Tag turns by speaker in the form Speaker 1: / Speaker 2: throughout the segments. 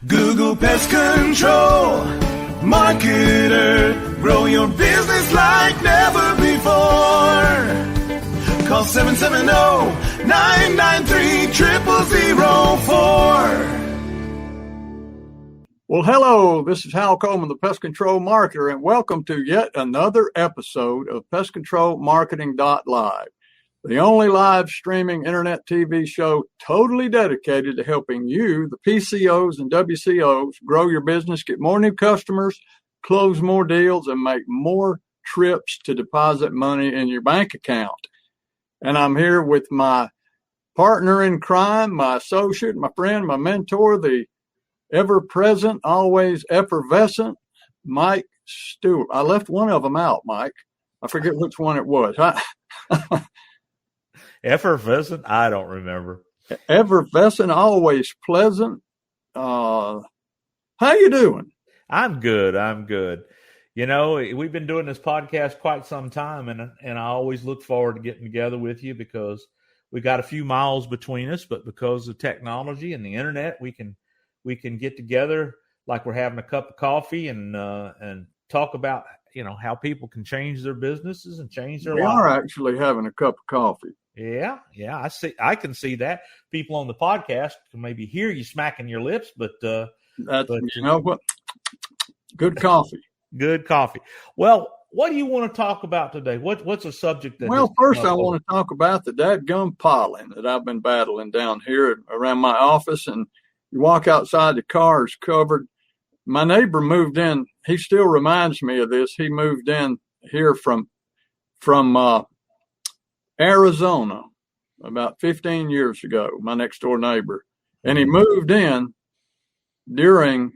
Speaker 1: Google Pest Control. Marketer, grow your business like never before. Call 770-993-0004.
Speaker 2: Well, hello, this is Hal Coleman, the Pest Control Marketer, and welcome to yet another episode of Pest Control Marketing.live, the only live streaming internet TV show totally dedicated to helping you, the PCOs and WCOs, grow your business, get more new customers, close more deals, and make more trips to deposit money in your bank account. And I'm here with my partner in crime, my associate, my friend, my mentor, the ever-present, always effervescent, Mike Stewart. I left one of them out, Mike. I forget which one it was.
Speaker 3: Effervescent? I don't remember.
Speaker 2: Effervescent, always pleasant. How you doing?
Speaker 3: I'm good. You know, we've been doing this podcast quite some time, and I always look forward to getting together with you because we got a few miles between us, but because of technology and the internet, we can get together like we're having a cup of coffee and talk about, you know, how people can change their businesses and change their lives.
Speaker 2: We are actually having a cup of coffee.
Speaker 3: Yeah. I can see that. People on the podcast can maybe hear you smacking your lips, but you
Speaker 2: know what? Good coffee.
Speaker 3: Good coffee. Well, what do you want to talk about today? What's a subject that?
Speaker 2: Well, first I want to talk about the dadgum pollen that I've been battling down here around my office, and you walk outside, the car is covered. My neighbor moved in. He still reminds me of this. He moved in here from Arizona about 15 years ago, my next door neighbor. And he moved in during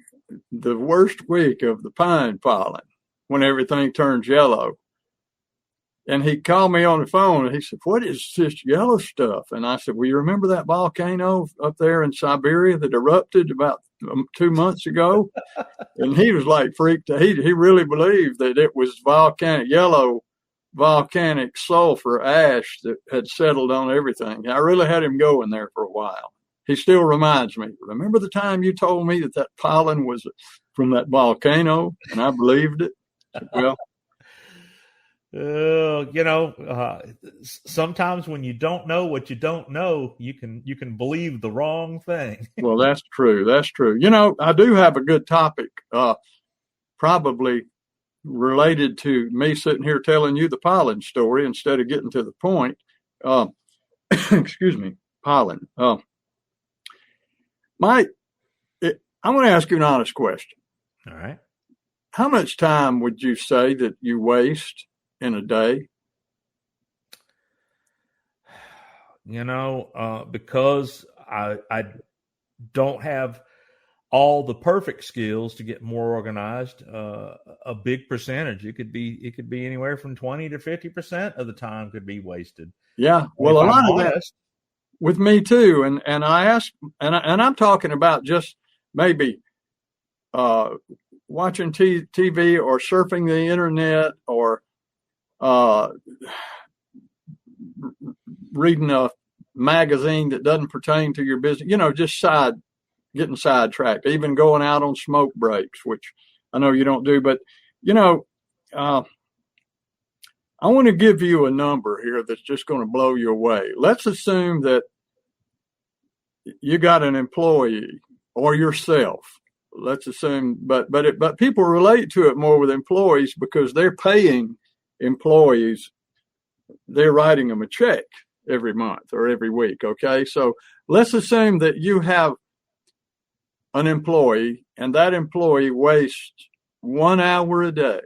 Speaker 2: the worst week of the pine pollen when everything turns yellow. And he called me on the phone and he said, "What is this yellow stuff?" And I said, "Well, you remember that volcano up there in Siberia that erupted about 2 months ago?" And he was like freaked. He really believed that it was yellow volcanic sulfur ash that had settled on everything. I really had him going there for a while. He still reminds me, "Remember the time you told me that pollen was from that volcano?" And I believed it. Well,
Speaker 3: sometimes when you don't know what you don't know, you can believe the wrong thing.
Speaker 2: Well, that's true. That's true. You know, I do have a good topic, probably related to me sitting here telling you the pollen story instead of getting to the point. Excuse me, pollen. Mike, I want to ask you an honest question.
Speaker 3: All right.
Speaker 2: How much time would you say that you waste in a day?
Speaker 3: You know, because I don't have all the perfect skills to get more organized, a big percentage. It could be anywhere from 20 to 50% of the time could be wasted.
Speaker 2: Yeah. Well, a lot of that with me too. And I ask, and I'm talking about just maybe watching TV or surfing the internet or reading a magazine that doesn't pertain to your business, you know, just getting sidetracked, even going out on smoke breaks, which I know you don't do, but you know, I want to give you a number here that's just going to blow you away. Let's assume that you got an employee or yourself. Let's assume, but people relate to it more with employees because they're paying employees. They're writing them a check every month or every week. Okay. So let's assume that you have an employee and that employee wastes 1 hour a day.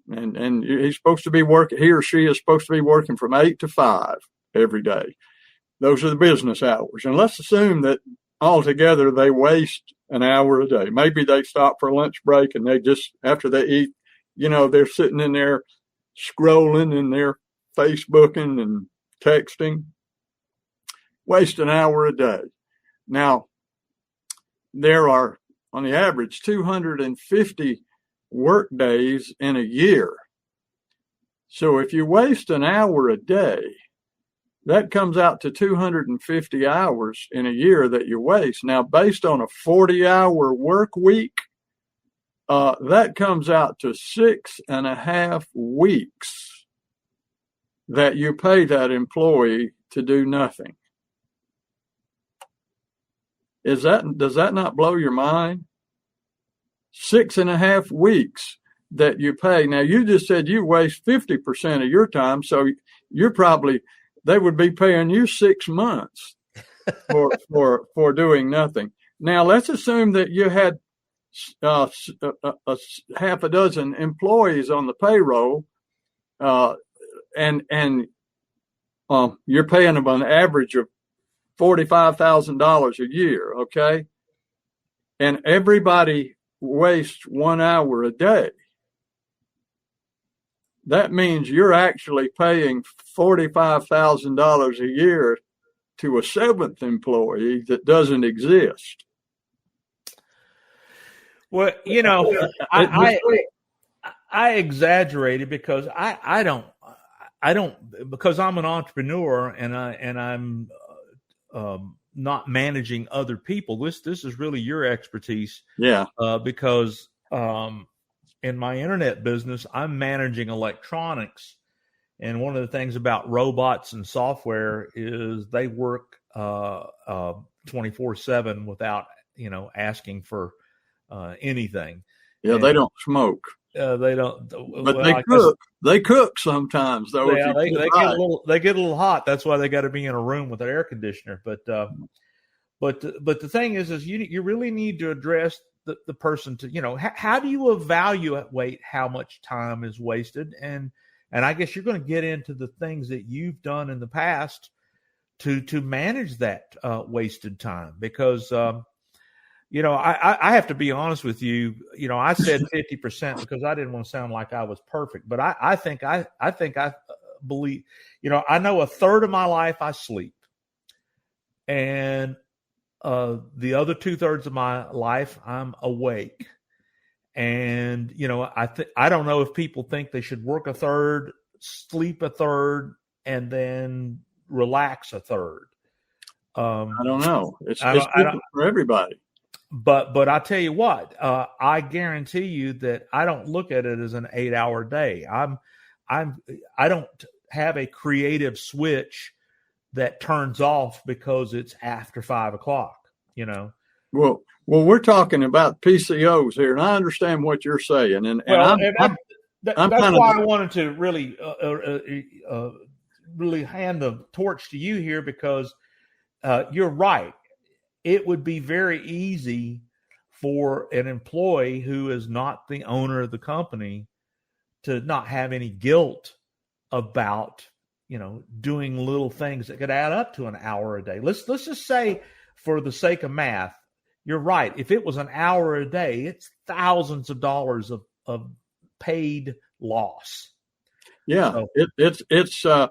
Speaker 2: And he's supposed to be working, he or she is supposed to be working from 8 to 5 every day. Those are the business hours. And let's assume that altogether they waste an hour a day. Maybe they stop for a lunch break and they just, after they eat, you know, they're sitting in there scrolling and they're Facebooking and texting. Waste an hour a day. Now, there are, on the average, 250 work days in a year. So if you waste an hour a day, that comes out to 250 hours in a year that you waste. Now, based on a 40-hour work week, that comes out to 6.5 weeks that you pay that employee to do nothing. Does that not blow your mind? 6.5 weeks that you pay. Now, you just said you waste 50% of your time, so they would be paying you 6 months for doing nothing. Now, let's assume that you had half a dozen employees on the payroll, and you're paying them an average of $45,000 a year, okay? And everybody wastes 1 hour a day. That means you're actually paying $45,000 a year to a seventh employee that doesn't exist.
Speaker 3: Well, I exaggerated because I don't because I'm an entrepreneur and I'm not managing other people. This is really your expertise.
Speaker 2: Yeah.
Speaker 3: Because in my internet business, I'm managing electronics. And one of the things about robots and software is they work 24/7 without, asking for anything.
Speaker 2: Yeah, and they don't smoke.
Speaker 3: They don't.
Speaker 2: But they cook. They cook sometimes, though.
Speaker 3: Yeah, they get a little hot. That's why they got to be in a room with an air conditioner. But the thing is you really need to address the person to, how do you evaluate how much time is wasted? And I guess you're going to get into the things that you've done in the past to manage that wasted time, because I have to be honest with you. I said 50% because I didn't want to sound like I was perfect, but I think I believe, I know a third of my life I sleep, and the other 2/3 of my life I'm awake. And, I don't know if people think they should work a third, sleep a third, and then relax a third.
Speaker 2: I don't know. It's different for everybody.
Speaker 3: But I tell you what, I guarantee you that I don't look at it as an 8-hour day. I don't have a creative switch that turns off because it's after 5 o'clock,
Speaker 2: Well, we're talking about PCOs here, and I understand what you're saying.
Speaker 3: That's why I wanted to really, really hand the torch to you here, because you're right. It would be very easy for an employee who is not the owner of the company to not have any guilt about, doing little things that could add up to an hour a day. Let's just say, for the sake of math, you're right. If it was an hour a day, it's thousands of dollars of paid loss.
Speaker 2: Yeah, so,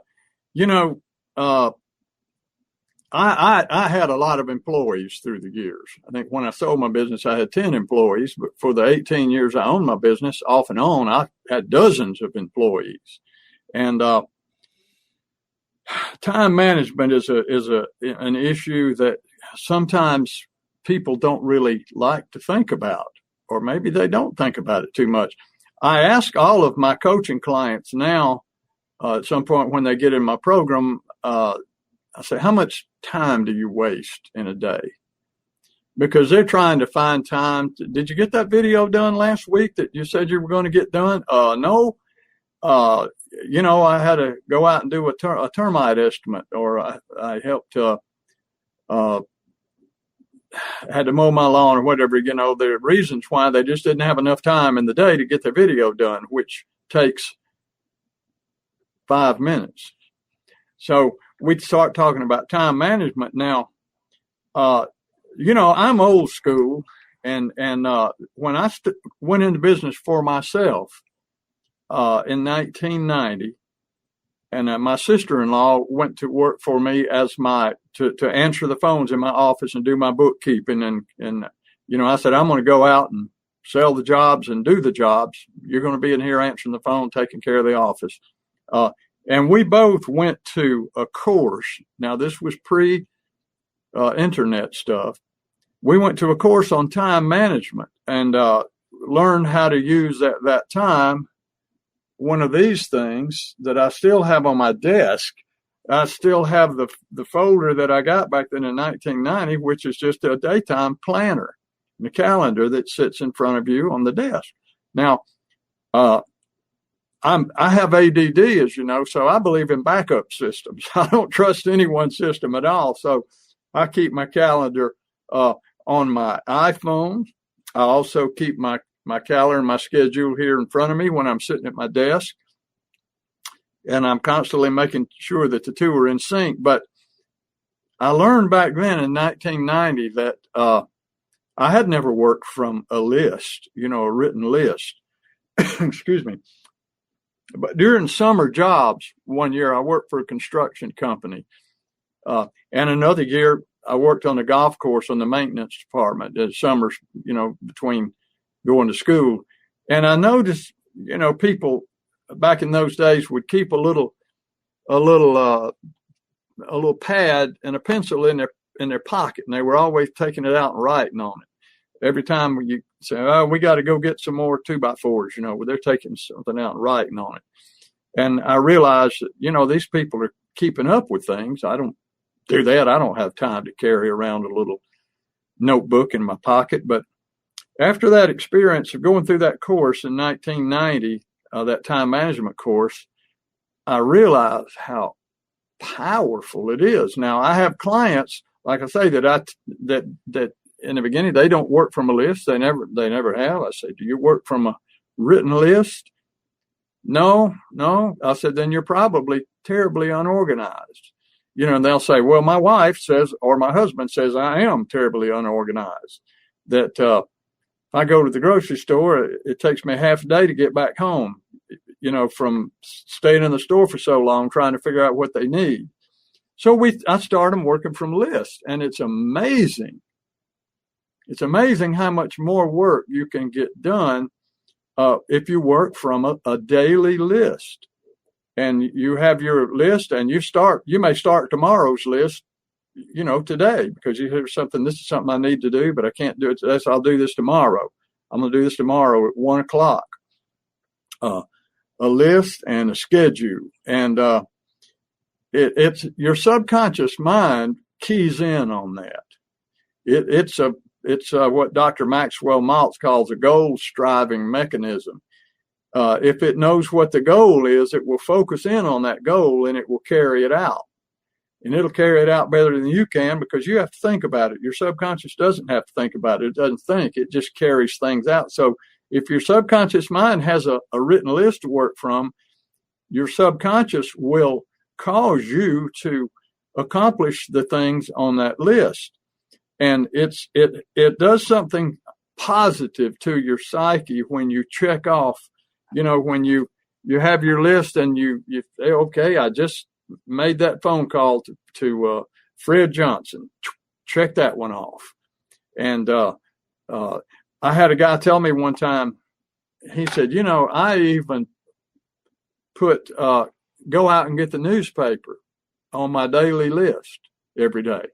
Speaker 2: I had a lot of employees through the years. I think when I sold my business, I had 10 employees, but for the 18 years I owned my business, off and on, I had dozens of employees. And time management is an issue that sometimes people don't really like to think about, or maybe they don't think about it too much. I ask all of my coaching clients now, at some point when they get in my program, I say, how much time do you waste in a day? Because they're trying to find time. Did you get that video done last week that you said you were going to get done? No. I had to go out and do a termite estimate, or I helped, had to mow my lawn or whatever. There are reasons why they just didn't have enough time in the day to get their video done, which takes 5 minutes. So we'd start talking about time management. Now, I'm old school, and when I went into business for myself in 1990, and my sister-in-law went to work for me as to answer the phones in my office and do my bookkeeping, and I said, I'm going to go out and sell the jobs and do the jobs. You're going to be in here answering the phone, taking care of the office. And we both went to a course. Now, this was pre-internet stuff. We went to a course on time management and learned how to use that time. One of these things that I still have on my desk, I still have the folder that I got back then in 1990, which is just a daytime planner, the calendar that sits in front of you on the desk. Now, I have ADD, as you know, so I believe in backup systems. I don't trust any one system at all. So I keep my calendar on my iPhone. I also keep my calendar and my schedule here in front of me when I'm sitting at my desk. And I'm constantly making sure that the two are in sync. But I learned back then in 1990 that I had never worked from a list, a written list. Excuse me. But during summer jobs, one year I worked for a construction company. And another year I worked on a golf course on the maintenance department in summers, between going to school. And I noticed, people back in those days would keep a little pad and a pencil in their pocket, and they were always taking it out and writing on it. Every time you say, "Oh, we got to go get some more 2x4s," where they're taking something out and writing on it. And I realized that, these people are keeping up with things. I don't do that. I don't have time to carry around a little notebook in my pocket. But after that experience of going through that course in 1990, that time management course, I realized how powerful it is. Now, I have clients, like I say, that in the beginning, they don't work from a list. They never have. I say, "Do you work from a written list?" No. I said, "Then you're probably terribly unorganized." And they'll say, "Well, my wife says, or my husband says I am terribly unorganized. That if I go to the grocery store, it takes me half a day to get back home, from staying in the store for so long trying to figure out what they need." So I start them working from lists, and it's amazing. It's amazing how much more work you can get done if you work from a daily list. And you have your list, and you may start tomorrow's list, today, because you hear something, this is something I need to do, but I can't do it today, so I'll do this tomorrow. I'm going to do this tomorrow at 1:00. A list and a schedule. And it's your subconscious mind keys in on that. It's what Dr. Maxwell Maltz calls a goal-striving mechanism. If it knows what the goal is, it will focus in on that goal and it will carry it out. And it'll carry it out better than you can, because you have to think about it. Your subconscious doesn't have to think about it. It doesn't think. It just carries things out. So if your subconscious mind has a written list to work from, your subconscious will cause you to accomplish the things on that list. And it does something positive to your psyche when you check off, when you have your list and you say, "Okay, I just made that phone call to Fred Johnson. Check that one off." And I had a guy tell me one time, he said, "I even put go out and get the newspaper on my daily list every day."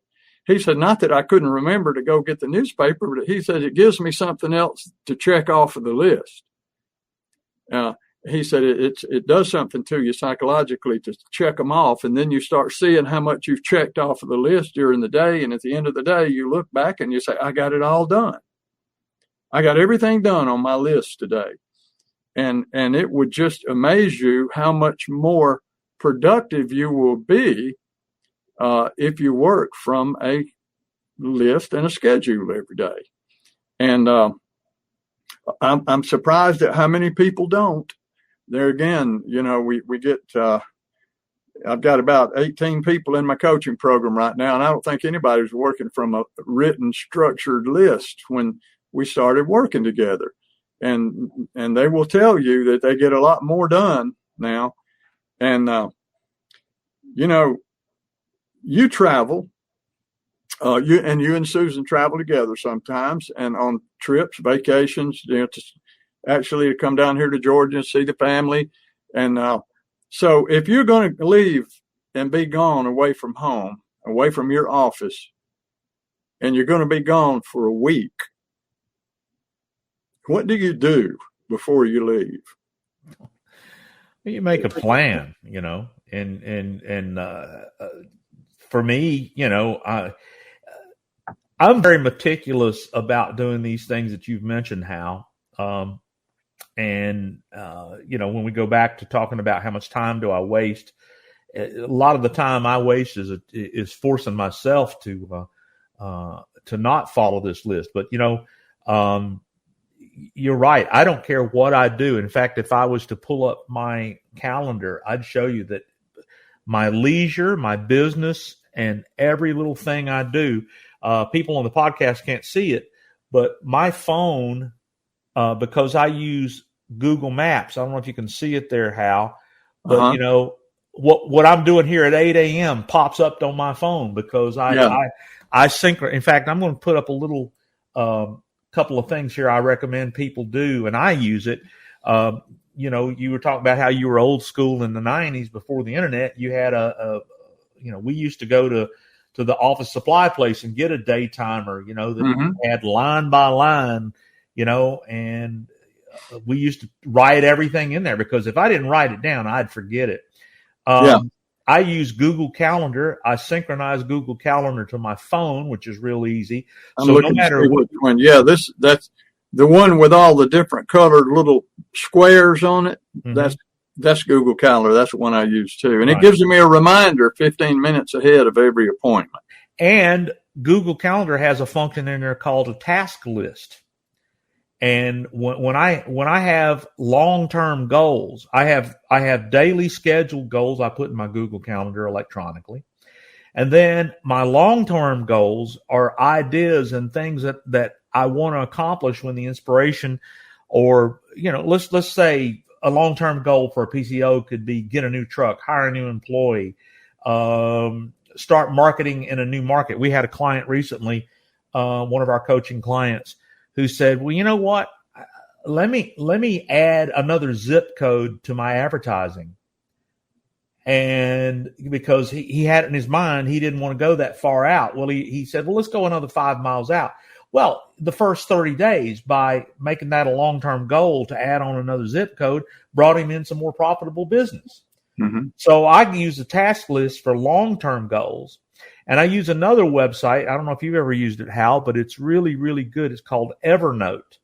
Speaker 2: He said, not that I couldn't remember to go get the newspaper, but he said, it gives me something else to check off of the list. He said, it does something to you psychologically to check them off. And then you start seeing how much you've checked off of the list during the day. And at the end of the day, you look back and you say, "I got it all done. I got everything done on my list today." And it would just amaze you how much more productive you will be if you work from a list and a schedule every day. And I'm surprised at how many people don't. There again, we get, I've got about 18 people in my coaching program right now, and I don't think anybody's working from a written, structured list when we started working together. And they will tell you that they get a lot more done now. And, you travel, you and Susan travel together sometimes, and on trips, vacations, to come down here to Georgia and see the family. And So if you're going to leave and be gone away from home, away from your office, and you're going to be gone for a week, what do you do before you leave?
Speaker 3: You make a plan, and for me, I'm very meticulous about doing these things that you've mentioned, Hal. When we go back to talking about how much time do I waste, a lot of the time I waste is forcing myself to not follow this list. But you're right. I don't care what I do. In fact, if I was to pull up my calendar, I'd show you that my leisure, my business, and every little thing I do, people on the podcast can't see it, but my phone, because I use Google Maps, I don't know if you can see it there, Hal, but what I'm doing here at 8 a.m. pops up on my phone because I synchronize. In fact, I'm going to put up a little couple of things here I recommend people do, and I use it. You were talking about how you were old school in the 90s before the internet. You had we used to go to the office supply place and get a day timer, that had line by line, and we used to write everything in there because if I didn't write it down, I'd forget it. I use Google Calendar. I synchronize Google Calendar to my phone, which is real easy.
Speaker 2: I'm looking no matter which one. Yeah, that's the one with all the different colored little squares on it. Mm-hmm. That's Google Calendar. That's the one I use too. And it gives me a reminder 15 minutes ahead of every appointment.
Speaker 3: And Google Calendar has a function in there called a task list. And when I have long-term goals, I have daily scheduled goals I put in my Google Calendar electronically. And then my long-term goals are ideas and things that I want to accomplish when the inspiration or, let's say a long-term goal for a PCO could be get a new truck, hire a new employee, start marketing in a new market. We had a client recently, one of our coaching clients, who said, well, you know what? Let me add another zip code to my advertising. And because he had it in his mind, he didn't want to go that far out. Well, he said, well, let's go another 5 miles out. Well, the first 30 days, by making that a long-term goal to add on another zip code, brought him in some more profitable business. Mm-hmm. So I use the task list for long-term goals. And I use another website. I don't know if you've ever used it, Hal, but it's really, really good. It's called Evernote.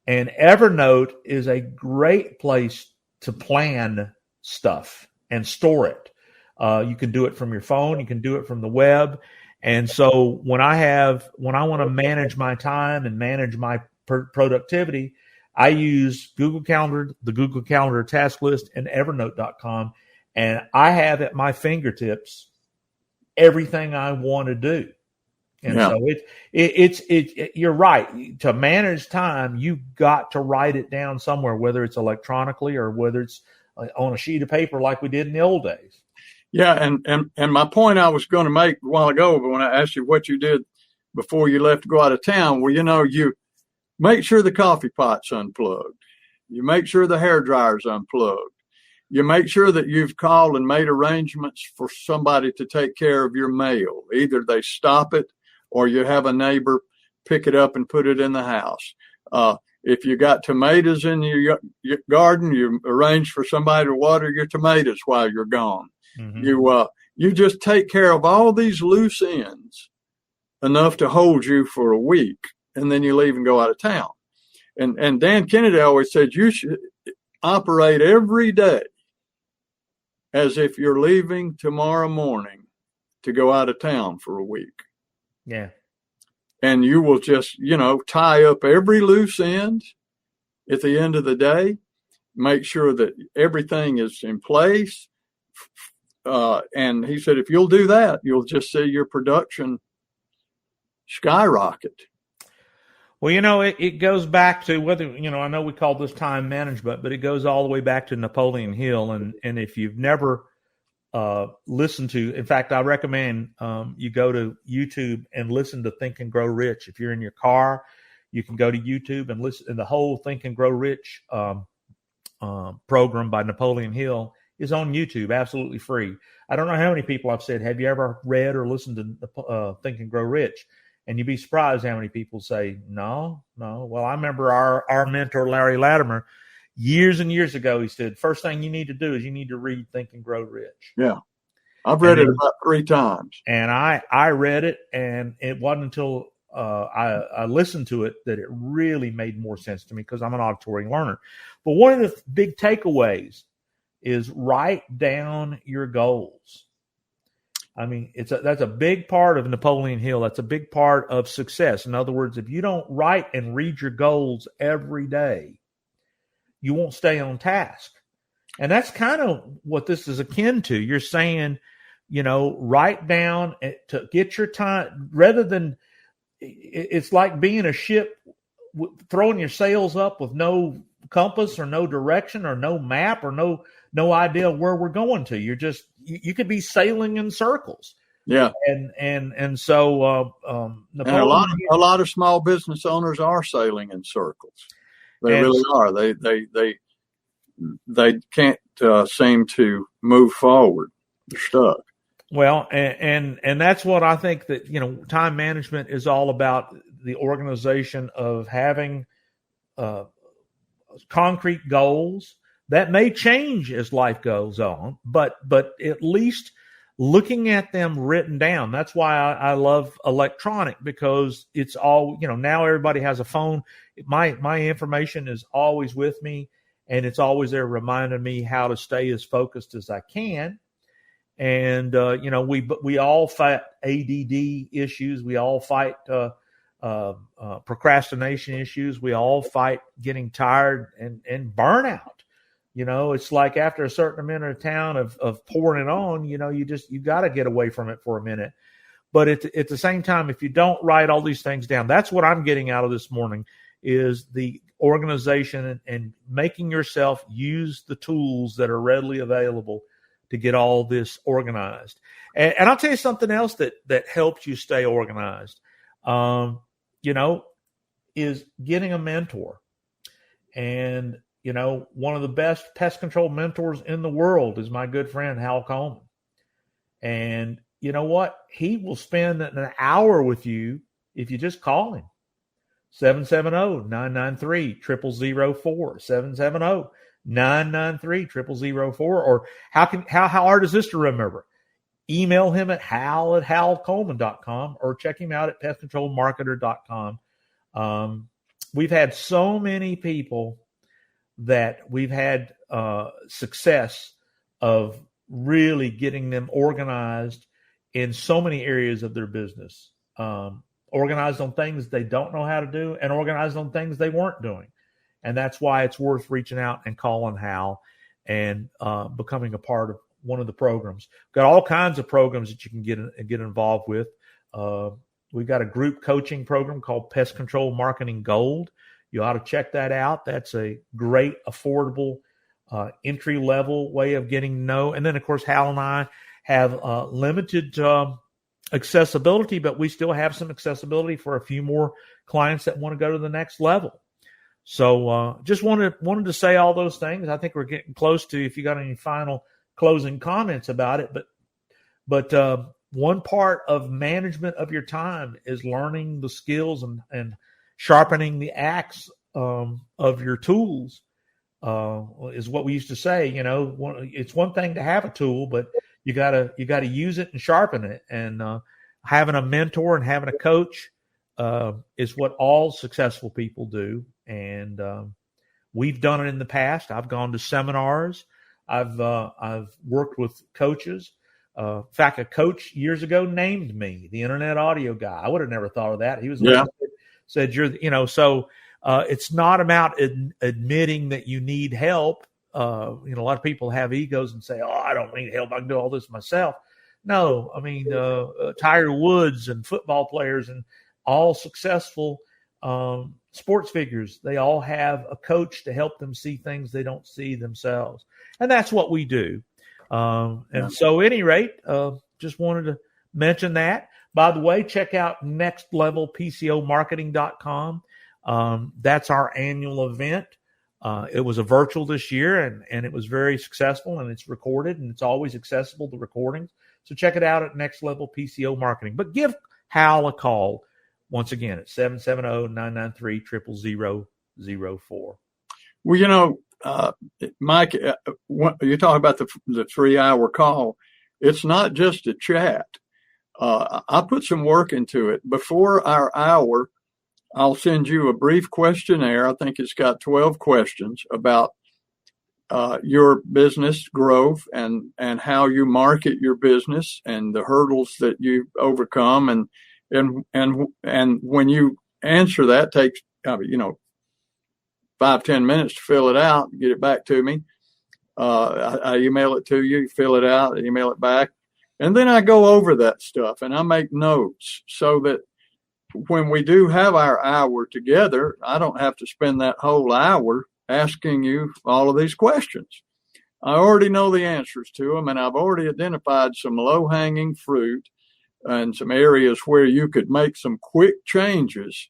Speaker 3: And Evernote is a great place to plan stuff and store it. You can do it from your phone. You can do it from the web. And so when I want to manage my time and manage my productivity, I use Google Calendar, the Google Calendar task list, and Evernote.com. And I have at my fingertips everything I want to do. And so it's you're right. To manage time, you've got to write it down somewhere, whether it's electronically or whether it's on a sheet of paper like we did in the old days.
Speaker 2: Yeah. And my point I was going to make a while ago, but when I asked you what you did before you left to go out of town, well, you make sure the coffee pot's unplugged. You make sure the hair dryer's unplugged. You make sure that you've called and made arrangements for somebody to take care of your mail. Either they stop it or you have a neighbor pick it up and put it in the house. If you got tomatoes in your garden, you arrange for somebody to water your tomatoes while you're gone. Mm-hmm. You just take care of all these loose ends enough to hold you for a week, and then you leave and go out of town. And Dan Kennedy always said you should operate every day as if you're leaving tomorrow morning to go out of town for a week.
Speaker 3: Yeah.
Speaker 2: And you will just, tie up every loose end at the end of the day, make sure that everything is in place. And he said, if you'll do that, you'll just see your production skyrocket.
Speaker 3: Well, it goes back to whether, I know we call this time management, but it goes all the way back to Napoleon Hill. And if you've never listened to, in fact, I recommend you go to YouTube and listen to Think and Grow Rich. If you're in your car, you can go to YouTube and listen to the whole Think and Grow Rich program by Napoleon Hill. is on YouTube, absolutely free. I don't know how many people I've said, have you ever read or listened to Think and Grow Rich? And you'd be surprised how many people say, no. Well, I remember our mentor, Larry Latimer, years and years ago, he said, first thing you need to do is you need to read Think and Grow Rich.
Speaker 2: Yeah. I've read it about 3 times.
Speaker 3: And I read it, and it wasn't until I listened to it that it really made more sense to me, because I'm an auditory learner. But one of the big takeaways is write down your goals. I mean, that's a big part of Napoleon Hill. That's a big part of success. In other words, if you don't write and read your goals every day, you won't stay on task. And that's kind of what this is akin to. You're saying, write down to get your time, rather than, it's like being a ship throwing your sails up with no compass or no direction or no map or no idea where we're going to. You're just, you could be sailing in circles.
Speaker 2: Yeah.
Speaker 3: And so
Speaker 2: Napoleon, and a lot of small business owners are sailing in circles. They really are. They can't seem to move forward. They're stuck.
Speaker 3: Well, and that's what I think that, time management is all about, the organization of having concrete goals that may change as life goes on, but at least looking at them written down. That's why I love electronic, because it's all, now everybody has a phone. My information is always with me, and it's always there reminding me how to stay as focused as I can. And, we all fight ADD issues. We all fight procrastination issues. We all fight getting tired and burnout. It's like after a certain amount of time of pouring it on, you got to get away from it for a minute. But at the same time, if you don't write all these things down, that's what I'm getting out of this morning, is the organization and making yourself use the tools that are readily available to get all this organized. And I'll tell you something else that helps you stay organized, is getting a mentor. And, one of the best pest control mentors in the world is my good friend, Hal Coleman. And you know what? He will spend an hour with you if you just call him. 770-993-0004, 770-993-0004. Or how hard is this to remember? Email him at hal@halcoleman.com, or check him out at pestcontrolmarketer.com. We've had so many people that we've had success of really getting them organized in so many areas of their business, organized on things they don't know how to do, and organized on things they weren't doing. And that's why it's worth reaching out and calling Hal and becoming a part of one of the programs. Got all kinds of programs that you can get involved with. We've got a group coaching program called Pest Control Marketing Gold. You ought to check that out. That's a great, affordable, entry-level way of getting to know. And then, of course, Hal and I have limited accessibility, but we still have some accessibility for a few more clients that want to go to the next level. So just wanted to say all those things. I think we're getting close to, if you got any final closing comments about it. But one part of management of your time is learning the skills and sharpening the axe of your tools, is what we used to say. It's one thing to have a tool, but you gotta use it and sharpen it. And having a mentor and having a coach is what all successful people do. And we've done it in the past. I've gone to seminars. I've worked with coaches. In fact, a coach years ago named me the Internet Audio Guy. I would have never thought of that. He was the one that said so it's not about admitting that you need help. A lot of people have egos and say, "Oh, I don't need help. I can do all this myself." No, I mean, Tiger Woods and football players and all successful sports figures, they all have a coach to help them see things they don't see themselves. And that's what we do. So at any rate, just wanted to mention that. By the way, check out nextlevelpcomarketing.com. That's our annual event. It was a virtual this year, and it was very successful, and it's recorded, and it's always accessible, the recordings. So check it out at Next Level PCO Marketing. But give Hal a call, once again, at 770-993-0004.
Speaker 2: Well, Mike, you talk about the 3-hour call. It's not just a chat. I put some work into it. Before our hour, I'll send you a brief questionnaire. I think it's got 12 questions about your business growth and how you market your business and the hurdles that you overcome. And when you answer that, takes 5-10 minutes to fill it out, get it back to me. I email it to you, fill it out, email it back. And then I go over that stuff and I make notes so that when we do have our hour together, I don't have to spend that whole hour asking you all of these questions. I already know the answers to them, and I've already identified some low-hanging fruit and some areas where you could make some quick changes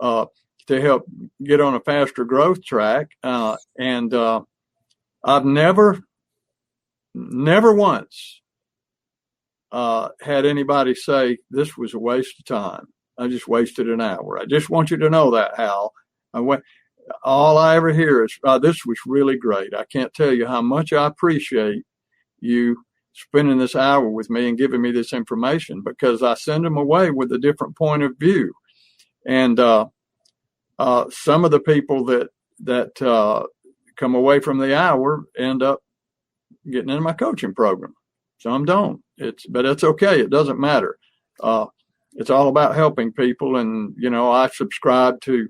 Speaker 2: to help get on a faster growth track. And I've never once had anybody say this was a waste of time. I just wasted an hour. I just want you to know that, Hal. All I ever hear is, this was really great. I can't tell you how much I appreciate you spending this hour with me and giving me this information, because I send them away with a different point of view. And some of the people that come away from the hour end up getting into my coaching program. Some don't. But it's okay. It doesn't matter. It's all about helping people. And, I subscribe to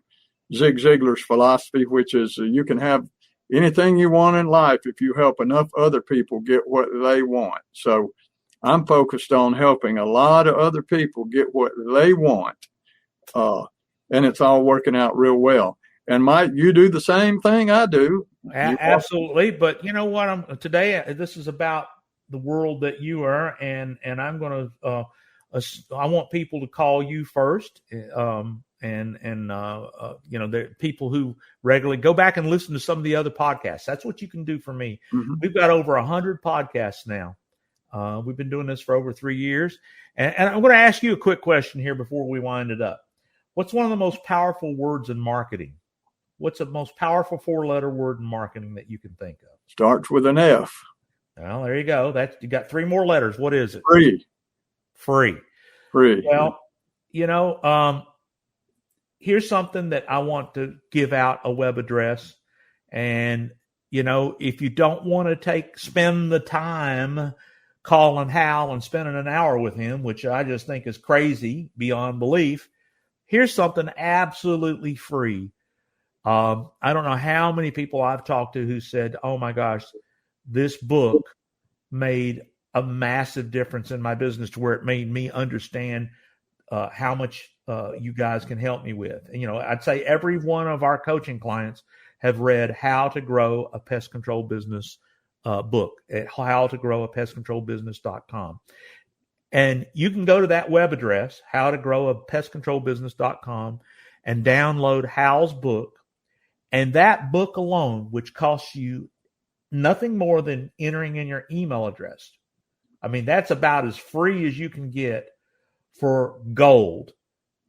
Speaker 2: Zig Ziglar's philosophy, which is you can have anything you want in life if you help enough other people get what they want. So I'm focused on helping a lot of other people get what they want. And it's all working out real well. And Mike, you do the same thing I do.
Speaker 3: Absolutely. But you know what? Today, this is about the world that you are, and I'm going to, I want people to call you first. There are people who regularly go back and listen to some of the other podcasts. That's what you can do for me. Mm-hmm. We've got over 100 podcasts now. We've been doing this for over 3 years. And I'm going to ask you a quick question here before we wind it up. What's one of the most powerful words in marketing? What's the most powerful 4-letter word in marketing that you can think of?
Speaker 2: Starts with an F.
Speaker 3: Well, there you go. You got 3 more letters. What is it?
Speaker 2: Free.
Speaker 3: Well, here's something that I want to give out, a web address. And, if you don't want to spend the time calling Hal and spending an hour with him, which I just think is crazy beyond belief, here's something absolutely free. I don't know how many people I've talked to who said, oh my gosh, this book made a massive difference in my business to where it made me understand how much you guys can help me with. And, I'd say every one of our coaching clients have read How to Grow a Pest Control Business book at howtogrowapestcontrolbusiness.com. And you can go to that web address, howtogrowapestcontrolbusiness.com, and download Hal's book. And that book alone, which costs you nothing more than entering in your email address. I mean, that's about as free as you can get for gold,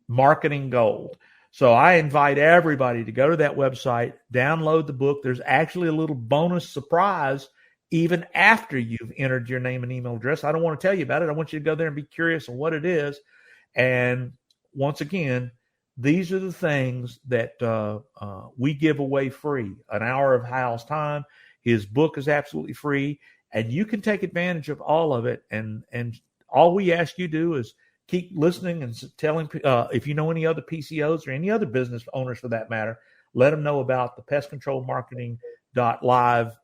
Speaker 3: marketing gold. So I invite everybody to go to that website, download the book. There's actually a little bonus surprise even after you've entered your name and email address. I don't want to tell you about it. I want you to go there and be curious on what it is. And once again, these are the things that we give away free. An hour of Hal's time. His book is absolutely free, and you can take advantage of all of it. And all we ask you to do is keep listening and telling, if you know any other PCOs or any other business owners for that matter, let them know about the Pest Control Marketing live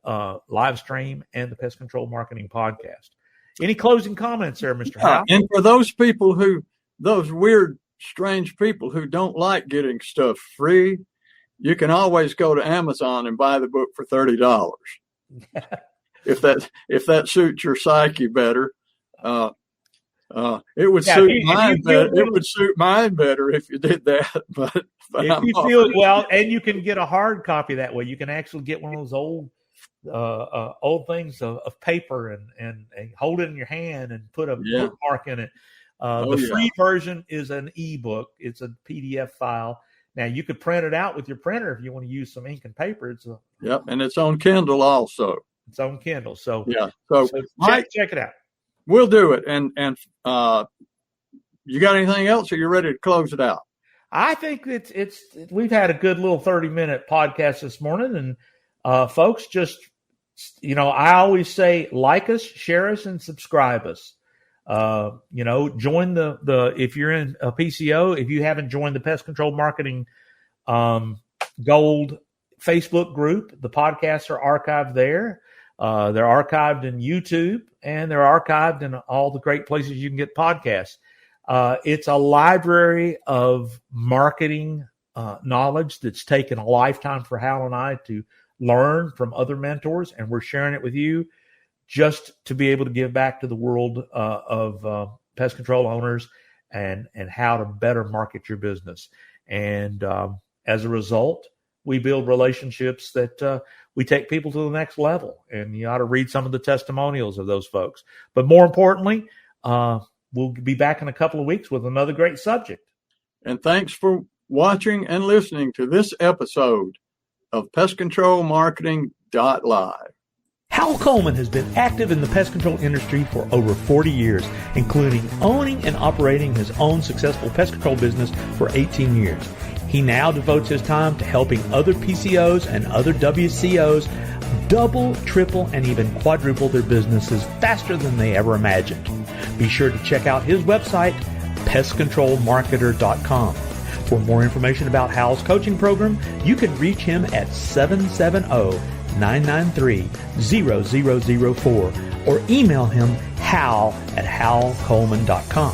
Speaker 3: stream and the Pest Control Marketing podcast. Any closing comments there, Mr. Hal?
Speaker 2: And for those people those weird, strange people who don't like getting stuff free, you can always go to Amazon and buy the book for $30. If that suits your psyche better. It would suit mine better. It would suit mine better if you did that. But
Speaker 3: if you feel well, and you can get a hard copy that way. You can actually get one of those old things of paper and hold it in your hand and put a bookmark in it. The free version is an ebook. It's a PDF file. Now you could print it out with your printer if you want to use some ink and paper.
Speaker 2: And it's on Kindle also.
Speaker 3: It's on Kindle. So
Speaker 2: Mike,
Speaker 3: check it out.
Speaker 2: We'll do it. And you got anything else, or you're ready to close it out?
Speaker 3: I think we've had a good little 30-minute podcast this morning, and folks, just I always say like us, share us, and subscribe us. Join the if you're in a PCO, if you haven't joined the Pest Control Marketing Gold Facebook group, the podcasts are archived there. They're archived in YouTube, and they're archived in all the great places you can get podcasts. It's a library of marketing knowledge that's taken a lifetime for Hal and I to learn from other mentors, and we're sharing it with you just to be able to give back to the world of pest control owners and how to better market your business. And as a result, we build relationships that we take people to the next level. And you ought to read some of the testimonials of those folks. But more importantly, we'll be back in a couple of weeks with another great subject.
Speaker 2: And thanks for watching and listening to this episode of Pest Control Marketing Live.
Speaker 3: Hal Coleman has been active in the pest control industry for over 40 years, including owning and operating his own successful pest control business for 18 years. He now devotes his time to helping other PCOs and other WCOs double, triple, and even quadruple their businesses faster than they ever imagined. Be sure to check out his website, pestcontrolmarketer.com. For more information about Hal's coaching program, you can reach him at 770-993-0004 or email him hal@halcoleman.com.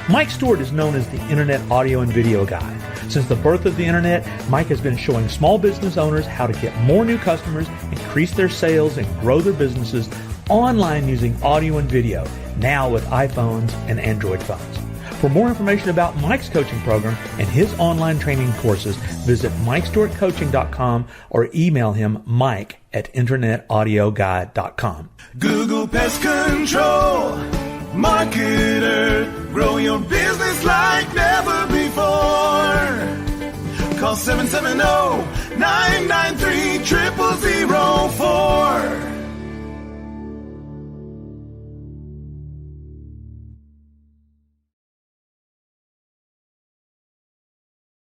Speaker 3: Mike Stewart is known as the Internet audio and video guy. Since the birth of the Internet, Mike has been showing small business owners how to get more new customers, increase their sales, and grow their businesses online using audio and video, now with iPhones and Android phones. For more information about Mike's coaching program and his online training courses, visit MikeStewartCoaching.com or email him mike@internetaudioguide.com.
Speaker 1: Google Pest Control Marketer. Grow your business like never before. Call 770-993